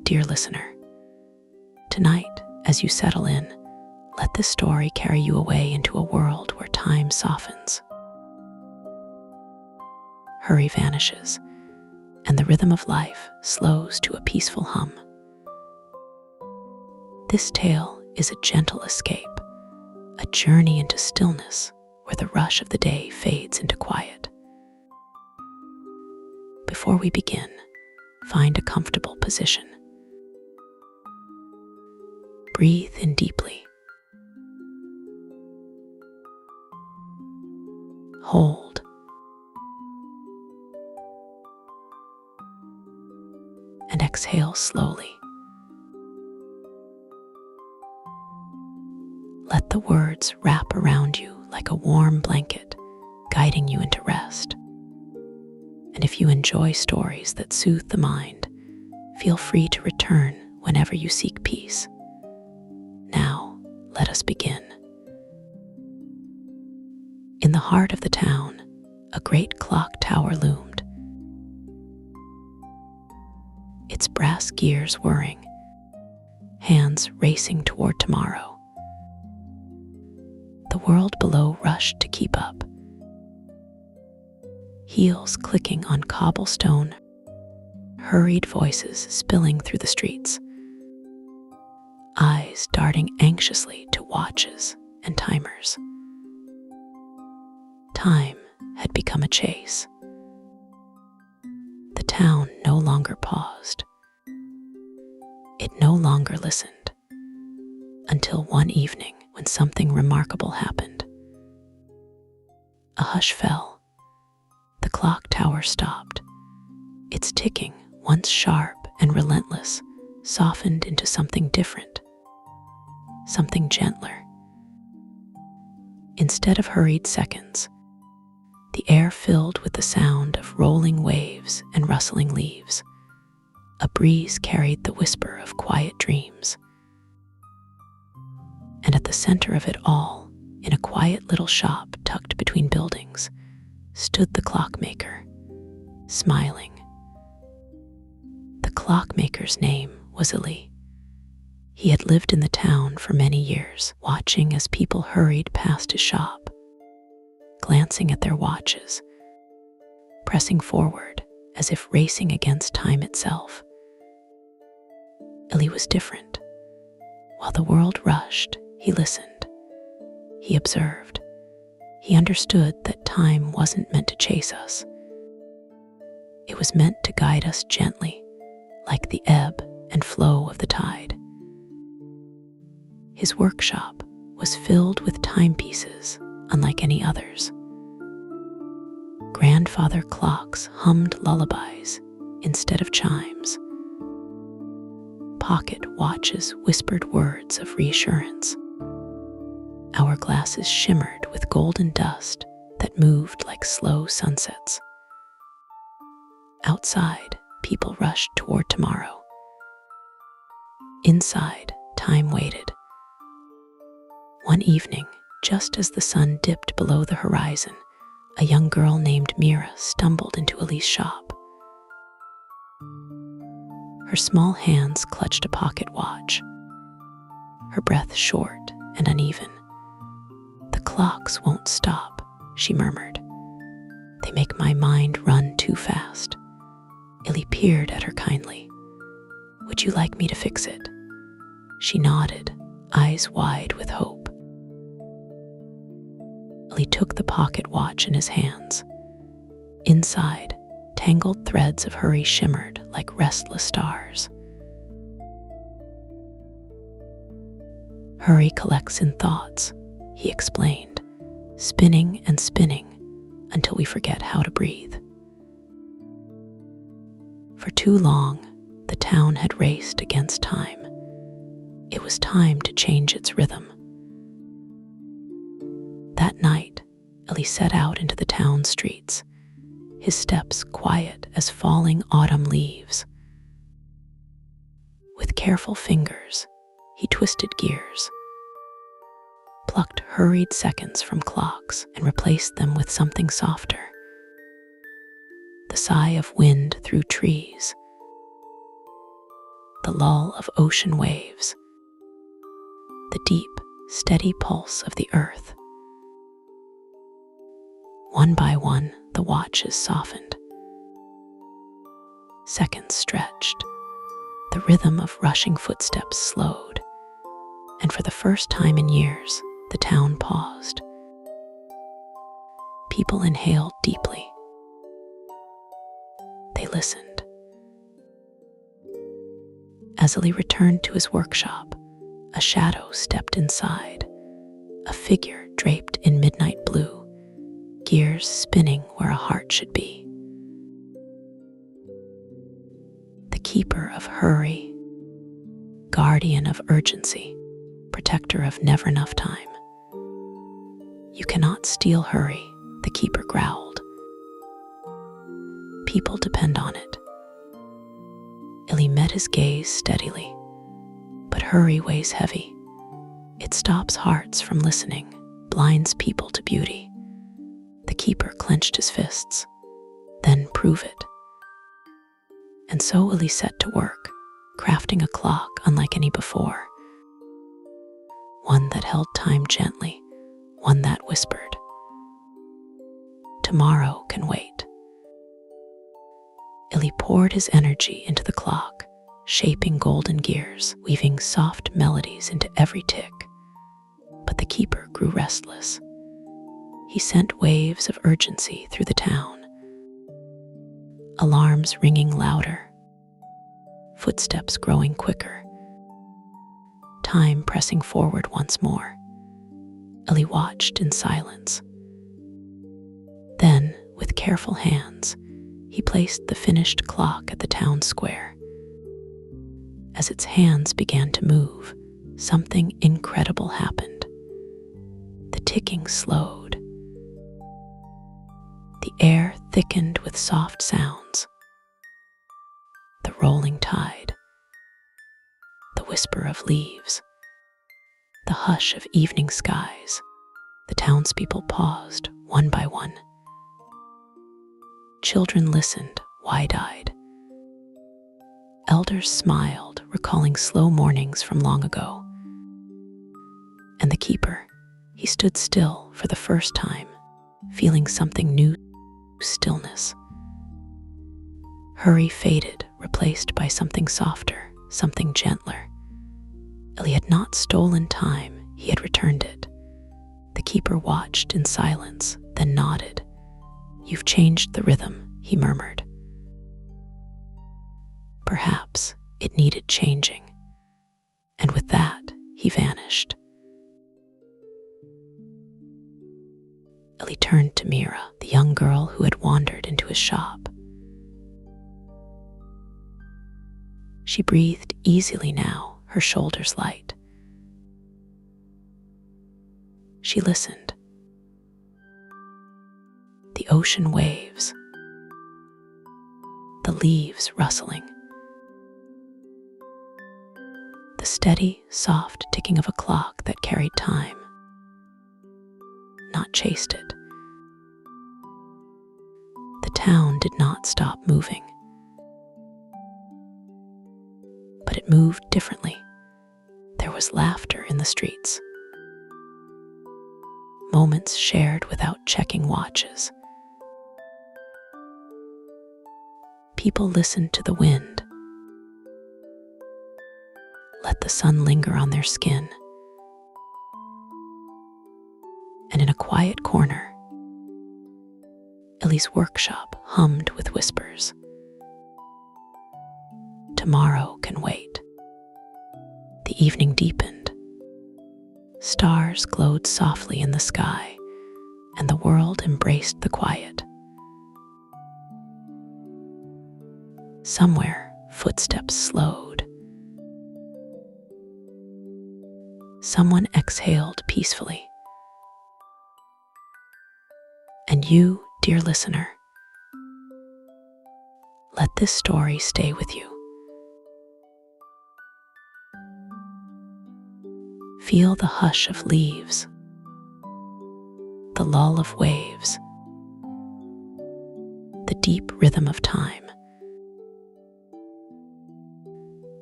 dear listener. Tonight, as you settle in, let this story carry you away into a world where time softens. Hurry vanishes, and the rhythm of life slows to a peaceful hum. This tale is a gentle escape, a journey into stillness where the rush of the day fades into quiet. Before we begin, find a comfortable position. Breathe in deeply. Hold. And exhale slowly. Let the words wrap around you like a warm blanket, guiding you into rest. And if you enjoy stories that soothe the mind, feel free to return whenever you seek peace. Now, let us begin. In the heart of the town, a great clock tower loomed, its brass gears whirring, hands racing toward tomorrow. The world below rushed to keep up, heels clicking on cobblestone, hurried voices spilling through the streets, eyes darting anxiously to watches and timers. Time had become a chase. The town no longer paused. It no longer listened. Until one evening when something remarkable happened. A hush fell. The clock tower stopped. Its ticking, once sharp and relentless, softened into something different, something gentler. Instead of hurried seconds, the air filled with the sound of rolling waves and rustling leaves. A breeze carried the whisper of quiet dreams. And at the center of it all, in a quiet little shop tucked between buildings, stood the clockmaker, smiling. The clockmaker's name was Ali. He had lived in the town for many years, watching as people hurried past his shop, glancing at their watches, pressing forward as if racing against time itself. Ali was different. While the world rushed, he listened. He observed. He understood that time wasn't meant to chase us. It was meant to guide us gently, like the ebb and flow of the tide. His workshop was filled with timepieces unlike any others. Grandfather clocks hummed lullabies instead of chimes. Pocket watches whispered words of reassurance. Hourglasses shimmered with golden dust that moved like slow sunsets. Outside, people rushed toward tomorrow. Inside, time waited. One evening, just as the sun dipped below the horizon, a young girl named Mira stumbled into Ali's shop. Her small hands clutched a pocket watch, her breath short and uneven. "The clocks won't stop," she murmured. "They make my mind run too fast." Ali peered at her kindly. "Would you like me to fix it?" She nodded, eyes wide with hope. Ali took the pocket watch in his hands. Inside, tangled threads of hurry shimmered like restless stars. "Hurry collects in thoughts," he explained, "spinning and spinning until we forget how to breathe." For too long, the town had raced against time. It was time to change its rhythm. That night, Ali set out into the town streets, his steps quiet as falling autumn leaves. With careful fingers, he twisted gears, plucked hurried seconds from clocks and replaced them with something softer. The sigh of wind through trees, the lull of ocean waves, the deep, steady pulse of the earth. One by one, the watches softened. Seconds stretched. The rhythm of rushing footsteps slowed, and for the first time in years, the town paused. People inhaled deeply. They listened. As Ellie returned to his workshop, a shadow stepped inside, a figure draped in midnight blue, gears spinning where a heart should be. The keeper of hurry, guardian of urgency, protector of never enough time. You cannot steal hurry, the keeper growled. People depend on it. Illy met his gaze steadily, but hurry weighs heavy. It stops hearts from listening, blinds people to beauty. The keeper clenched his fists. Then prove it. And so Illy set to work, crafting a clock unlike any before. One that held time gently, one that whispered, "Tomorrow can wait." Illy poured his energy into the clock, shaping golden gears, weaving soft melodies into every tick. But the keeper grew restless. He sent waves of urgency through the town. Alarms ringing louder, footsteps growing quicker, time pressing forward once more. Illy watched in silence. Then, with careful hands, he placed the finished clock at the town square. As its hands began to move, something incredible happened. The ticking slowed. The air thickened with soft sounds. The rolling tide, the whisper of leaves, the hush of evening skies. The townspeople paused, one by one. Children listened, wide-eyed. Elders smiled, recalling slow mornings from long ago. And the keeper, he stood still for the first time, feeling something new, stillness. Hurry faded, replaced by something softer, something gentler. Illy had not stolen time, he had returned it. The keeper watched in silence, then nodded. "You've changed the rhythm," he murmured. Perhaps it needed changing. And with that, he vanished. Illy turned to Mira, the young girl who had wandered into his shop. She breathed easily now, her shoulders light. She listened. The ocean waves, the leaves rustling, the steady, soft ticking of a clock that carried time, not chased it. The town did not stop moving, but it moved differently. There was laughter in the streets, moments shared without checking watches. People listened to the wind, let the sun linger on their skin. And in a quiet corner, Illy's workshop hummed with whispers. Tomorrow can wait. The evening deepened. Stars glowed softly in the sky, and the world embraced the quiet. Somewhere, footsteps slowed. Someone exhaled peacefully. And you, dear listener, let this story stay with you. Feel the hush of leaves, the lull of waves, the deep rhythm of time.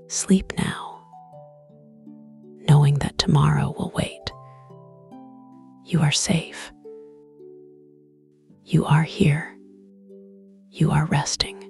Sleep now, knowing that tomorrow will wait. You are safe. You are here. You are resting.